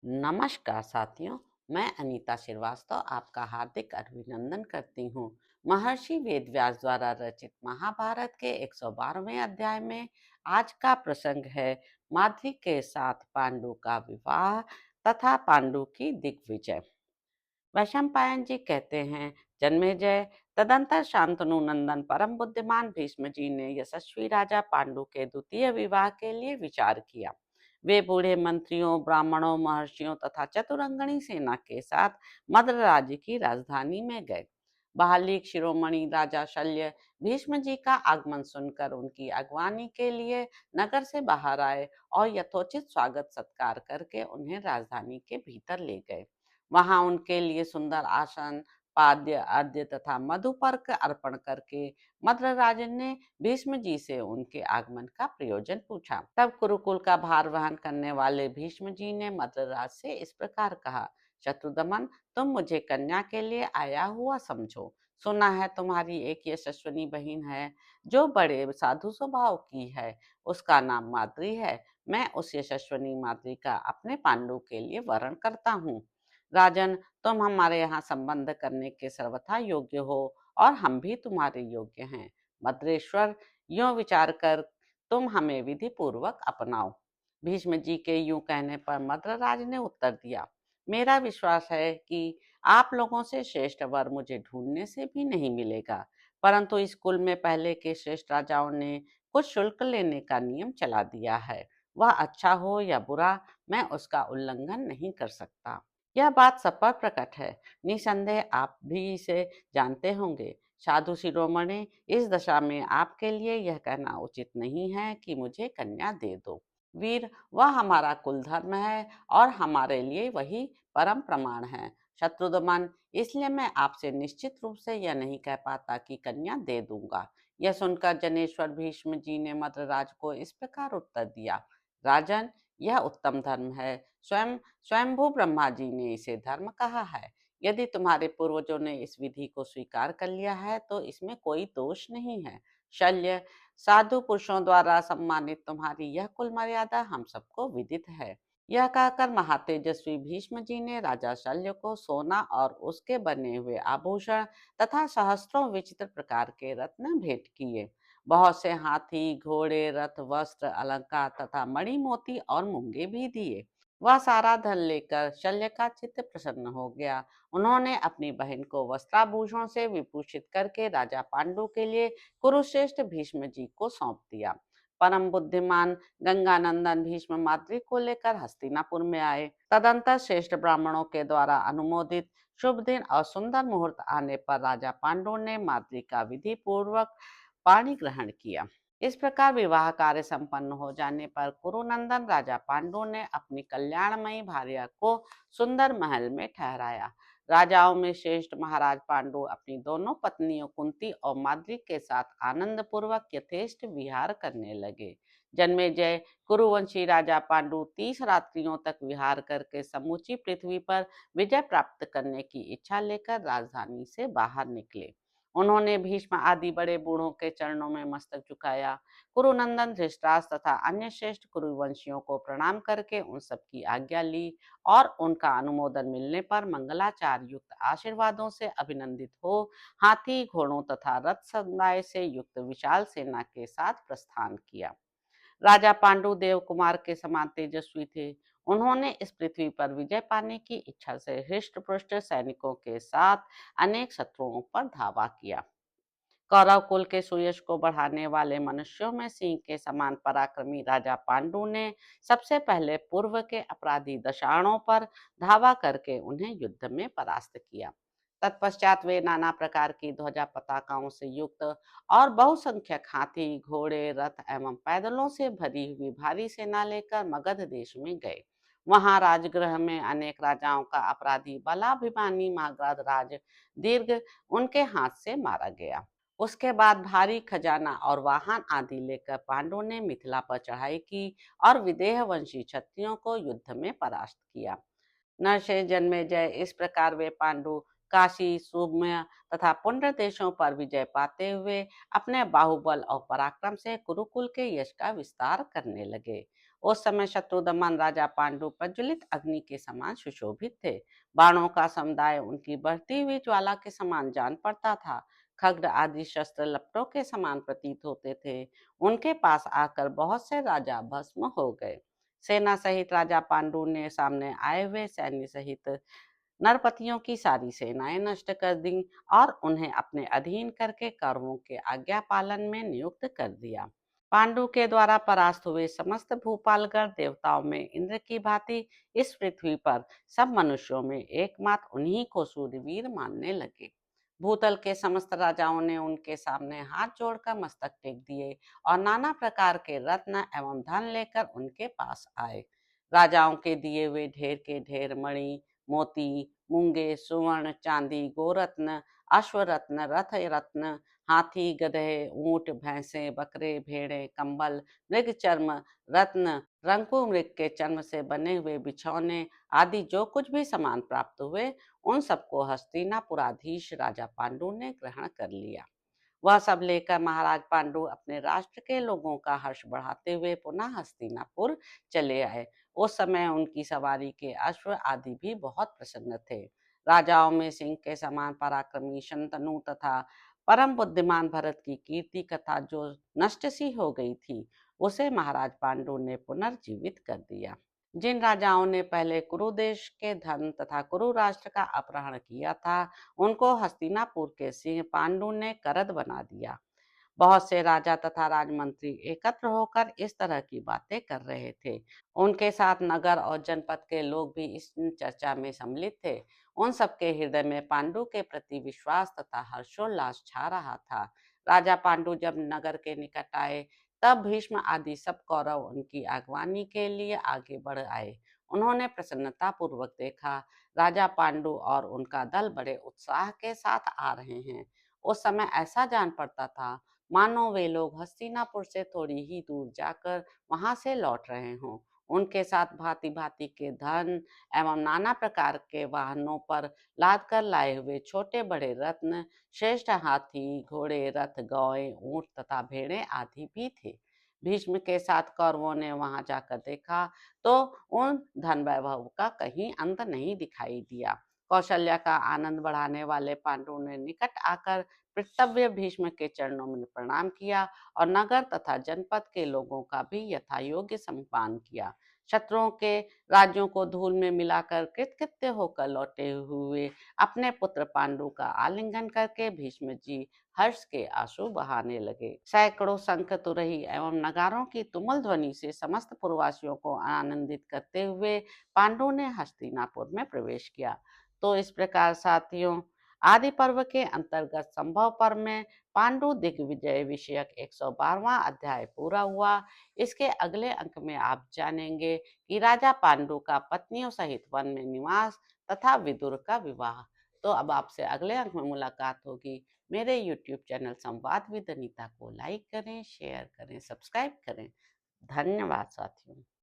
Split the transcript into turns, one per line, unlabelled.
नमस्कार साथियों, मैं अनीता श्रीवास्तव आपका हार्दिक अभिनंदन करती हूँ। महर्षि वेदव्यास द्वारा रचित महाभारत के 112वें अध्याय में आज का प्रसंग है माद्री के साथ पांडु का विवाह तथा पांडु की दिग्विजय। वैशंपायन जी कहते हैं, जन्मेजय, तदंतर शांतनु नंदन परम बुद्धिमान भीष्म जी ने यशस्वी राजा पांडु के द्वितीय विवाह के लिए विचार किया। वे बूढ़े मंत्रियों, ब्राह्मणों, महर्षियों तथा चतुरंगणी सेना के साथ मद्र राज्य की राजधानी में गए। बहालिक शिरोमणि राजा शल्य भीष्म जी का आगमन सुनकर उनकी अगवानी के लिए नगर से बाहर आए और यथोचित स्वागत सत्कार करके उन्हें राजधानी के भीतर ले गए। वहां उनके लिए सुंदर आसन, पाद्य, अर्घ्य तथा मधुपर्क अर्पण करके मद्रराज ने भीष्म जी से उनके आगमन का प्रयोजन पूछा। तब कुरुकुल का भार वहन करने वाले भीष्म जी ने मद्रराज से इस प्रकार कहा, शत्रुदमन, तुम मुझे कन्या के लिए आया हुआ समझो। सुना है तुम्हारी एक यशस्विनी बहन है जो बड़े साधु स्वभाव की है। उसका नाम माद्री है। मैं उस यशस्विनी माद्री का अपने पांडु के लिए वरण करता हूँ। राजन, तुम हमारे यहाँ संबंध करने के सर्वथा योग्य हो और हम भी तुम्हारे योग्य हैं। मद्रेश्वर, यूं विचार कर तुम हमें विधि पूर्वक अपनाओ। भीष्म जी के यूं कहने पर मद्रराज ने उत्तर दिया, मेरा विश्वास है कि आप लोगों से श्रेष्ठ वर मुझे ढूंढने से भी नहीं मिलेगा, परंतु इस कुल में पहले के श्रेष्ठ राजाओं ने कुछ शुल्क लेने का नियम चला दिया है। वह अच्छा हो या बुरा, मैं उसका उल्लंघन नहीं कर सकता। यह बात सब पर प्रकट है। निसंदेह आप भी इसे जानते होंगे। साधु शिरोमणि, इस दशा में आपके लिए यह कहना उचित नहीं है कि मुझे कन्या दे दो। वीर, वह हमारा कुल धर्म है और हमारे लिए वही परम प्रमाण है। शत्रुदमन, इसलिए मैं आपसे निश्चित रूप से यह नहीं कह पाता कि कन्या दे दूंगा। यह सुनकर जनेश्वर भीष्म जी ने मद्रराज को इस प्रकार उत्तर दिया, राजन, यह उत्तम धर्म है। स्वयं स्वयंभू ब्रह्मा जी ने इसे धर्म कहा है। यदि तुम्हारे पूर्वजों ने इस विधि को स्वीकार कर लिया है तो इसमें कोई दोष नहीं है। शल्य, साधु पुरुषों द्वारा सम्मानित तुम्हारी यह कुल मर्यादा हम सबको विदित है। यह कहकर महातेजस्वी भीष्म जी ने राजा शल्य को सोना और उसके बने हुए आभूषण तथा सहस्त्रों विचित्र प्रकार के रत्न भेंट किए। बहुत से हाथी, घोड़े, रथ, वस्त्र, अलंकार तथा मणि, मोती और मूंगे भी दिए। वह सारा धन लेकर शल्य का चित्त प्रसन्न हो गया। उन्होंने अपनी बहन को वस्त्राभूषण से विभूषित करके राजा पांडु के लिए कुरुश्रेष्ठ भीष्म जी को सौंप दिया। परम बुद्धिमान गंगानंदन भीष्म माद्री को लेकर हस्तिनापुर में आए। तदंतर श्रेष्ठ ब्राह्मणों के द्वारा अनुमोदित शुभ दिन और सुंदर मुहूर्त आने पर राजा पांडु ने माद्री का विधि पूर्वक पाणी ग्रहण किया। इस प्रकार विवाह कार्य संपन्न हो जाने पर कुरुनंदन राजा पांडु ने अपनी कल्याणमयी भार्या को सुंदर महल में ठहराया। राजाओं में श्रेष्ठ महाराज पांडु अपनी दोनों पत्नियों कुंती और माद्री के साथ आनंद पूर्वक यथेष्ट विहार करने लगे। जन्मेजय, कुरुवंशी राजा पांडु 30 रात्रियों तक विहार करके समूची पृथ्वी पर विजय प्राप्त करने की इच्छा लेकर राजधानी से बाहर निकले। उन्होंने भीष्म आदि बड़े बूढ़ों के चरणों में मस्तक झुकाया। कुरुनंदन, धृतराष्ट्र तथा अन्य श्रेष्ठ कुरुवंशियों को प्रणाम करके उन सबकी आज्ञा ली और उनका अनुमोदन मिलने पर मंगलाचार युक्त आशीर्वादों से अभिनंदित हो हाथी, घोड़ों तथा रथ समुदाय से युक्त विशाल सेना के साथ प्रस्थान किया। राजा पांडु देव कुमार के समान तेजस्वी थे। उन्होंने इस पृथ्वी पर विजय पाने की इच्छा से हृष्ट पुष्ट सैनिकों के साथ अनेक शत्रुओं पर धावा किया। कौरव कुल के सुयश को बढ़ाने वाले मनुष्यों में सिंह के समान पराक्रमी राजा पांडु ने सबसे पहले पूर्व के अपराधी दशाणों पर धावा करके उन्हें युद्ध में परास्त किया। तत्पश्चात वे नाना प्रकार की ध्वजा पताकाओं से युक्त और बहुसंख्यक हाथी, घोड़े, रथ एवं पैदलों से भरी हुई भारी सेना लेकर मगध देश में गए। वहां राजगृह में अनेक राजाओं का अपराधी बलाभिमानी मगध राज दीर्घ उनके हाथ से मारा गया। उसके बाद भारी खजाना और वाहन आदि लेकर पांडवों ने मिथिला पर चढ़ाई की और विदेह वंशी क्षत्रियों को युद्ध में परास्त किया। नरसेन, जन्मेजय, इस प्रकार वे पांडु काशी, सुम्य तथा पुंड्र देशों पर विजय पाते हुए अपने बाहुबल और पराक्रम से कुरुकुल के यश का विस्तार करने लगे। उस समय शत्रुदमन राजा पांडु प्रज्वलित अग्नि के समान सुशोभित थे। बाणों का समुदाय उनकी बढ़ती हुई ज्वाला के समान जान पड़ता था। खड्ग आदि शस्त्र लपटों के समान प्रतीत होते थे। उनके पास आकर बहुत से राजा भस्म हो गए। सेना सहित राजा पांडु ने सामने आए हुए सैन्य सहित नरपतियों की सारी सेनाएं नष्ट कर दी और उन्हें अपने अधीन करके कौरवों के आज्ञा पालन में नियुक्त कर दिया। पांडु के द्वारा परास्त हुए समस्त भूपालगढ़ देवताओं में इंद्र की भांति इस पृथ्वी पर सब मनुष्यों में एकमात्र उन्हीं को सूरवीर मानने लगे। भूतल के समस्त राजाओं ने उनके सामने हाथ जोड़कर मस्तक टेक दिए और नाना प्रकार के रत्न एवं धन लेकर उनके पास आए। राजाओं के दिए हुए ढेर के ढेर मणि, मोती, मूंगे, सुवर्ण, चांदी, गोरत्न, अश्वरत्न, रथ रत्न, हाथी, गधे, ऊंट, भैंसे, बकरे, भेड़े, कंबल, मृग चर्म, रत्न, रंकू मृग के चर्म से बने हुए बिछौने आदि जो कुछ भी सामान प्राप्त हुए, उन सबको हस्तिनापुराधीश राजा पांडु ने ग्रहण कर लिया। वह सब लेकर महाराज पांडु अपने राष्ट्र के लोगों का हर्ष बढ़ाते हुए पुनः हस्तिनापुर चले आए। उस समय उनकी सवारी के अश्व आदि भी बहुत प्रसन्न थे। राजाओं में सिंह के समान पराक्रमी शंतनु तथा परम बुद्धिमान भरत की कीर्ति कथा जो नष्ट सी हो गई थी, उसे महाराज पांडु ने पुनर्जीवित कर दिया। जिन राजाओं ने पहले कुरु देश के धन तथा कुरु राष्ट्र का अपहरण किया था, उनको हस्तिनापुर के सिंह पांडु ने करद बना दिया। बहुत से राजा तथा राजमंत्री एकत्र होकर इस तरह की बातें कर रहे थे। उनके साथ नगर और जनपद के लोग भी इस चर्चा में सम्मिलित थे। उन सबके हृदय में पांडु के प्रति विश्वास तथा हर्षोल्लास छा रहा था। राजा पांडु जब नगर के निकट आए, तब भीष्म आदि सब कौरव उनकी अगवानी के लिए आगे बढ़ आए। उन्होंने प्रसन्नता पूर्वक देखा, राजा पांडु और उनका दल बड़े उत्साह के साथ आ रहे हैं। उस समय ऐसा जान पड़ता था मानो वे लोग हस्तिनापुर से थोड़ी ही दूर जाकर वहां से लौट रहे हों। उनके साथ भांति भांति के धन एवं नाना प्रकार के वाहनों पर लाद कर लाए हुए छोटे बड़े रत्न, श्रेष्ठ हाथी, घोड़े, रथ, गौएं, ऊंट तथा भेड़ें आदि भी थे। भीष्म के साथ कौरवों ने वहां जाकर देखा तो उन धन वैभव का कहीं अंत नहीं दिखाई दिया। कौशल्या का आनंद बढ़ाने वाले पांडु ने निकट आकर पितृव्य भीष्म के चरणों में प्रणाम किया और नगर तथा जनपद के लोगों का भी यथायोग्य सम्मान किया। शत्रुओं के राज्यों को धूल में मिलाकर कृतकृत्य होकर लौटे हुए अपने पुत्र पांडु का आलिंगन करके भीष्म जी हर्ष के आंसू बहाने लगे। सैकड़ों शंख, तुरही एवं नगारों की तुमुल ध्वनि से समस्त पुरवासियों को आनंदित करते हुए पांडु ने हस्तिनापुर में प्रवेश किया। तो इस प्रकार साथियों, आदि पर्व के अंतर्गत संभव पर्व में पांडु दिग्विजय विषयक 112वां अध्याय पूरा हुआ। इसके अगले अंक में आप जानेंगे कि राजा पांडु का पत्नियों सहित वन में निवास तथा विदुर का विवाह। तो अब आपसे अगले अंक में मुलाकात होगी। मेरे YouTube चैनल संवाद विद अनीता को लाइक करें, शेयर करें, सब्सक्राइब करें। धन्यवाद साथियों।